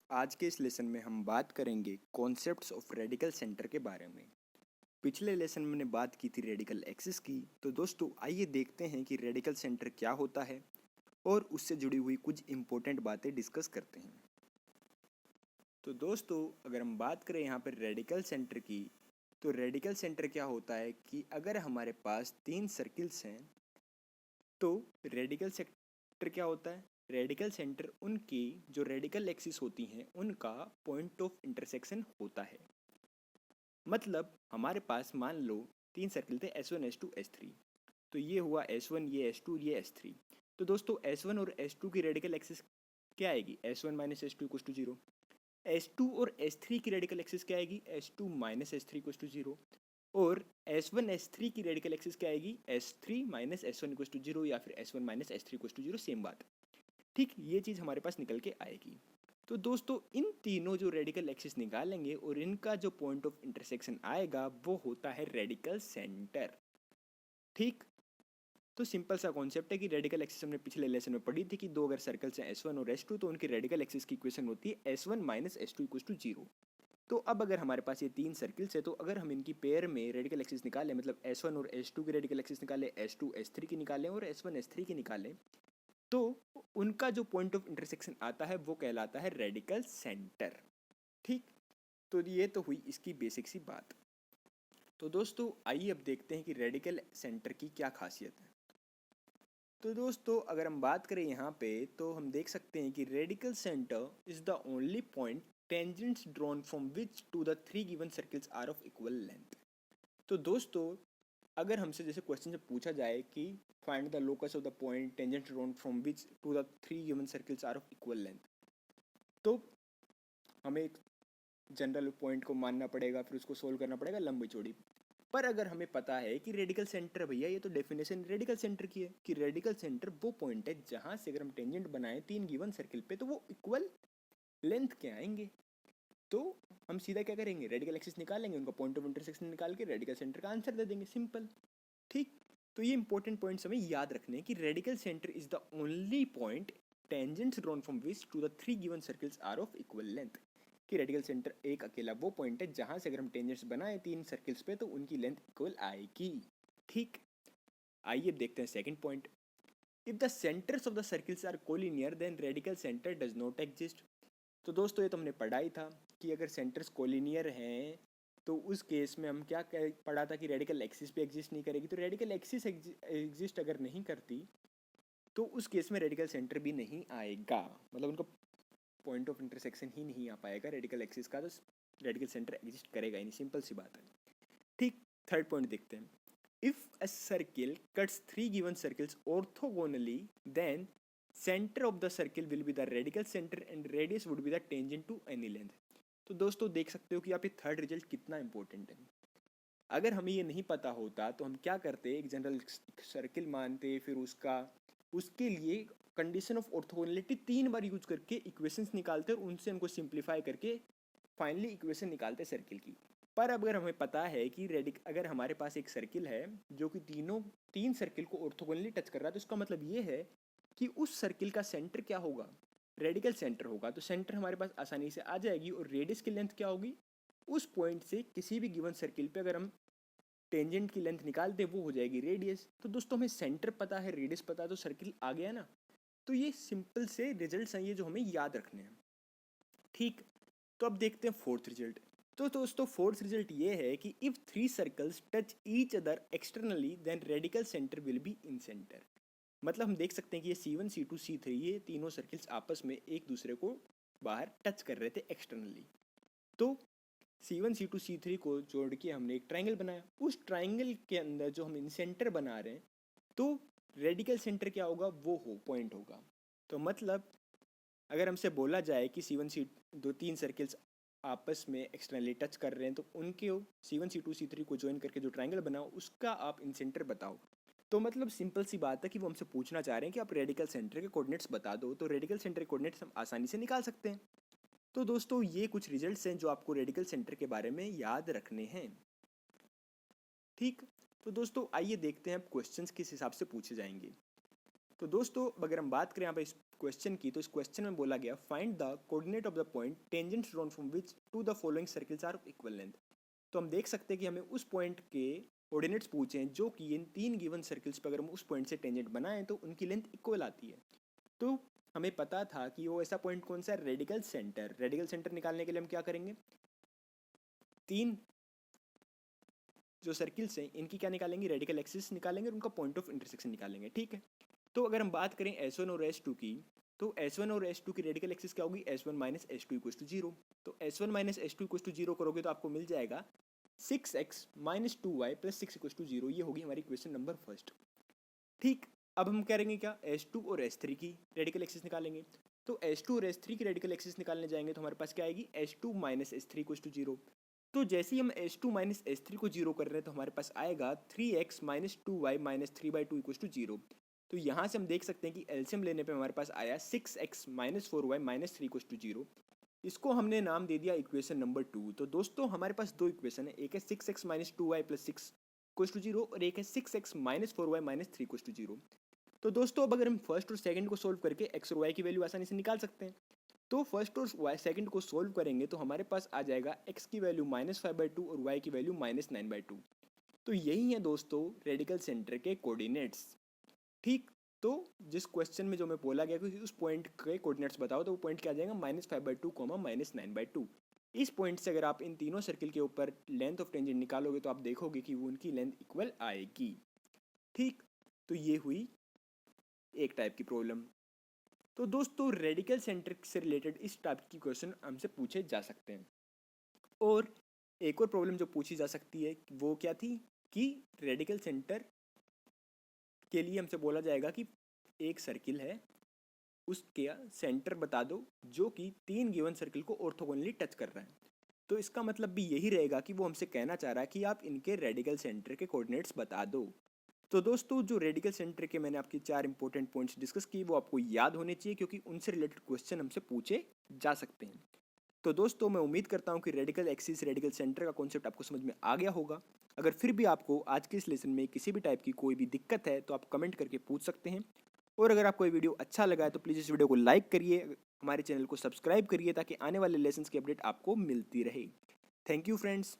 आज के इस लेसन में हम बात करेंगे कॉन्सेप्ट्स ऑफ रेडिकल सेंटर के बारे में। पिछले लेसन में मैंने बात की थी रेडिकल एक्सिस की। तो दोस्तों आइए देखते हैं कि रेडिकल सेंटर क्या होता है और उससे जुड़ी हुई कुछ इम्पोर्टेंट बातें डिस्कस करते हैं। तो दोस्तों अगर हम बात करें यहाँ पर रेडिकल सेंटर की, तो रेडिकल सेंटर क्या होता है कि अगर हमारे पास 3 सर्किल्स हैं तो रेडिकल सेंटर क्या होता है। रेडिकल सेंटर उनकी जो रेडिकल एक्सिस होती हैं उनका पॉइंट ऑफ इंटरसेक्शन होता है। मतलब हमारे पास मान लो 3 सर्किल थे S1 S2 S3। तो ये हुआ S1, ये S2, ये S3। तो दोस्तों S1 और S2 की रेडिकल एक्सिस क्या आएगी, S1 minus S two equal to zero. S2 और S3 की रेडिकल एक्सिस क्या आएगी, S2 minus S three equal to zero. और S1 S3 की रेडिकल एक्सिस क्या आएगी, S3 minus S1 equal to zero या फिर S1 minus S3 equal to zero, same बात। ठीक, ये चीज़ हमारे पास निकल के आएगी। तो दोस्तों इन तीनों जो रेडिकल एक्सिस निकालेंगे और इनका जो पॉइंट ऑफ इंटरसेक्शन आएगा वो होता है रेडिकल सेंटर। ठीक, तो सिंपल सा कॉन्सेप्ट है कि रेडिकल एक्सिस हमने पिछले लेसन में पढ़ी थी कि दो अगर सर्कल्स हैं S1 और S2 तो उनकी रेडिकल एक्सिस की इक्वेशन होती है S1 minus S two equal to zero. तो अब अगर हमारे पास ये 3 सर्किल्स है तो अगर हम इनकी पेयर में रेडिकल एक्सिस निकालें, मतलब S1 और S2 की रेडिकल एक्सिस निकालें, S2 S3 की निकालें और S1 S3 की निकालें, तो उनका जो पॉइंट ऑफ इंटरसेक्शन आता है वो कहलाता है रेडिकल सेंटर। ठीक, तो ये तो हुई इसकी बेसिक सी बात। तो दोस्तों आइए अब देखते हैं कि रेडिकल सेंटर की क्या खासियत है। तो दोस्तों अगर हम बात करें यहाँ पे तो हम देख सकते हैं कि radical centre is the only point tangents drawn from which to the 3 given circles are of equal length. तो दोस्तों अगर हमसे जैसे क्वेश्चन से पूछा जाए कि find the locus of the point tangent drawn from which to the 3 given circles are of equal length, तो हमें एक जनरल पॉइंट को मानना पड़ेगा, फिर उसको सोल्व करना पड़ेगा लंबी चौड़ी। पर अगर हमें पता है कि रेडिकल सेंटर, भैया ये तो डेफिनेशन रेडिकल सेंटर की है कि रेडिकल सेंटर वो पॉइंट है जहां से अगर हम टेंजेंट बनाएं 3 गिवन सर्किल पे तो वो इक्वल लेंथ के आएंगे। तो हम सीधा क्या करेंगे, रेडिकल एक्सिस निकालेंगे, उनका पॉइंट ऑफ इंटरसेक्शन निकाल के रेडिकल सेंटर का आंसर दे देंगे, सिंपल। ठीक, तो ये इंपॉर्टेंट पॉइंट्स हमें याद रखने हैं कि radical centre is the only point tangents drawn from which to the 3 given circles are of equal length. कि रेडिकल सेंटर एक अकेला वो पॉइंट है जहां से अगर हम टेंजेंट्स बनाए 3 सर्किल्स पे तो उनकी लेंथ इक्वल आएगी। ठीक, आइए देखते हैं second point. If the centres of the circles are collinear then radical centre does not exist. तो दोस्तों ये तो हमने पढ़ा ही था कि अगर सेंटर्स कोलिनियर हैं तो उस केस में हम क्या पढ़ा था कि रेडिकल एक्सिस पे एग्जिस्ट नहीं करेगी। तो रेडिकल एक्सिस एग्जिस्ट अगर नहीं करती तो उस केस में रेडिकल सेंटर भी नहीं आएगा, मतलब उनका पॉइंट ऑफ इंटरसेक्शन ही नहीं आ पाएगा रेडिकल एक्सिस का, तो रेडिकल सेंटर एग्जिस्ट करेगा ही नहीं, सिंपल सी बात है। ठीक, थर्ड पॉइंट देखते हैं। If a circle cuts 3 given circles orthogonally then centre of the circle will be the radical centre and radius would be the tangent to any length. तो दोस्तों देख सकते हो कि आप ये थर्ड रिजल्ट कितना इंपॉर्टेंट है। अगर हमें ये नहीं पता होता तो हम क्या करते, एक जनरल सर्किल मानते, फिर उसके लिए condition of orthogonality 3 bar use करके इक्वेशंस निकालते और उनसे उनको सिंप्लीफाई करके फाइनली इक्वेशन निकालते सर्किल की। पर अगर हमें पता है कि अगर हमारे पास एक सर्किल है जो कि 3 सर्किल को ऑर्थोगोनली टच कर रहा है तो इसका मतलब ये है कि उस सर्किल का सेंटर क्या होगा, रेडिकल सेंटर होगा। तो सेंटर हमारे पास आसानी से आ जाएगी और रेडियस की लेंथ क्या होगी, उस पॉइंट से किसी भी गिवन सर्किल पे अगर हम टेंजेंट की लेंथ निकालते वो हो जाएगी रेडियस। तो दोस्तों हमें सेंटर पता है, रेडियस पता है, तो सर्किल आ गया ना। तो ये सिंपल से रिजल्ट्स हैं ये जो हमें याद रखने हैं। ठीक, तो अब देखते हैं फोर्थ रिजल्ट। तो दोस्तों फोर्थ रिजल्ट ये है कि if 3 circles touch each other externally then radical centre will be incentre. मतलब हम देख सकते हैं कि ये C1 C2 C3 ये तीनों सर्किल्स आपस में एक दूसरे को बाहर टच कर रहे थे एक्सटर्नली। तो C1 C2 C3 को जोड़ के हमने एक ट्राइंगल बनाया, उस ट्राइंगल के अंदर जो हम इन सेंटर बना रहे हैं तो रेडिकल सेंटर क्या होगा, वो पॉइंट होगा। तो मतलब अगर हमसे बोला जाए कि C1 C दो 3 सर्किल्स आपस में एक्सटर्नली टच कर रहे हैं तो उनके C1 C2 C3 को ज्वाइन करके जो ट्राइंगल बनाओ उसका आप इन सेंटर बताओ। तो मतलब सिंपल सी बात है कि वो हमसे पूछना चाह रहे हैं कि आप रेडिकल सेंटर के कोऑर्डिनेट्स बता दो, तो रेडिकल सेंटर के कोऑर्डिनेट्स हम आसानी से निकाल सकते हैं। तो दोस्तों ये कुछ रिजल्ट्स हैं जो आपको रेडिकल सेंटर के बारे में याद रखने हैं। ठीक, तो दोस्तों आइए देखते हैं अब क्वेश्चंस किस हिसाब से पूछे जाएंगे। तो दोस्तों अगर हम बात करें यहाँ पे इस क्वेश्चन की, तो इस क्वेश्चन में बोला गया find the coordinate of the point tangents drawn from which to the following circles are of equal length. तो हम देख सकते हैं कि हमें उस पॉइंट के कोऑर्डिनेट्स पूछे हैं जो कि इन 3 गिवन सर्कल्स पर अगर हम उस पॉइंट से टेंजेंट बनाएं तो उनकी लेंथ इक्वल आती है। तो हमें पता था कि वो ऐसा पॉइंट कौन सा है, रेडिकल सेंटर। रेडिकल सेंटर निकालने के लिए हम क्या करेंगे, 3 जो सर्किल्स हैं इनकी क्या निकालेंगे, रेडिकल एक्सिस निकालेंगे और उनका पॉइंट ऑफ इंटरसेक्शन निकालेंगे। ठीक है, तो अगर हम बात करें S1 और S2 की, तो S1 और S2 की रेडिकल एक्सिस क्या होगी, S1 minus S2 equal to 0। तो S1 minus S2 equal to 0 करोगे तो आपको मिल जाएगा 6x minus 2y plus 6 equal to 0। ये होगी हमारी क्वेश्चन नंबर फर्स्ट। ठीक, अब हम करेंगे क्या, S2 और S3 की रेडिकल एक्सिस निकालेंगे। तो S2 और S3 की रेडिकल एक्सिस निकालने जाएंगे तो हमारे पास क्या आएगी, S2 minus S3 equal to 0। तो जैसे ही हम S2 माइनस S3 को 0 कर रहे हैं तो हमारे पास आएगा 3x minus 2y minus 3/2 equal to 0। तो यहाँ से हम देख सकते हैं कि एलसीएम लेने पे हमारे पास आया 6x minus 4y minus 3 equal to 0। इसको हमने नाम दे दिया इक्वेशन नंबर 2। तो दोस्तों हमारे पास दो इक्वेशन है, एक है 6x minus 2y plus 6 equal to 0 और एक है 6x minus 4y minus 3 equal to 0। तो दोस्तों अब अगर हम फर्स्ट और सेकंड को सोल्व करके x और y की वैल्यू आसानी से निकाल सकते हैं। तो फर्स्ट और सेकंड को सोल्व करेंगे तो हमारे पास आ जाएगा x की वैल्यू -5/2 और y की वैल्यू -9/2। तो यही है दोस्तों रेडिकल सेंटर के कोऑर्डिनेट्स। ठीक, तो जिस क्वेश्चन में जो मैं बोला गया कि उस पॉइंट के कोऑर्डिनेट्स बताओ, तो वो पॉइंट क्या आ जाएगा, -5/2 -9/2। इस पॉइंट से अगर आप इन तीनों सर्किल के ऊपर लेंथ ऑफ टेंजेंट निकालोगे तो आप देखोगे कि वो उनकी लेंथ इक्वल आएगी। ठीक, तो ये हुई एक टाइप की प्रॉब्लम। तो दोस्तों रेडिकल सेंटर से रिलेटेड इस टाइप की क्वेश्चन हमसे पूछे जा सकते हैं। और एक और प्रॉब्लम जो पूछी जा सकती है वो क्या थी कि रेडिकल सेंटर के लिए हमसे बोला जाएगा कि एक सर्किल है, उसके सेंटर बता दो जो कि 3 गिवन सर्किल को ऑर्थोगोनली टच कर रहा है। तो इसका मतलब भी यही रहेगा कि वो हमसे कहना चाह रहा है कि आप इनके रेडिकल सेंटर के कोऑर्डिनेट्स बता दो। तो दोस्तों जो रेडिकल सेंटर के मैंने आपके 4 इंपॉर्टेंट पॉइंट्स डिस्कस किए वो आपको याद होने चाहिए क्योंकि उनसे रिलेटेड क्वेश्चन हमसे पूछे जा सकते हैं। तो दोस्तों मैं उम्मीद करता हूँ कि रेडिकल एक्सिस रेडिकल सेंटर का कॉन्सेप्ट आपको समझ में आ गया होगा। अगर फिर भी आपको आज के इस लेसन में किसी भी टाइप की कोई भी दिक्कत है तो आप कमेंट करके पूछ सकते हैं। और अगर आपको ये वीडियो अच्छा लगा है तो प्लीज़ इस वीडियो को लाइक करिए, हमारे चैनल को सब्सक्राइब करिए ताकि आने वाले लेसन्स की अपडेट आपको मिलती रहे। Thank you friends.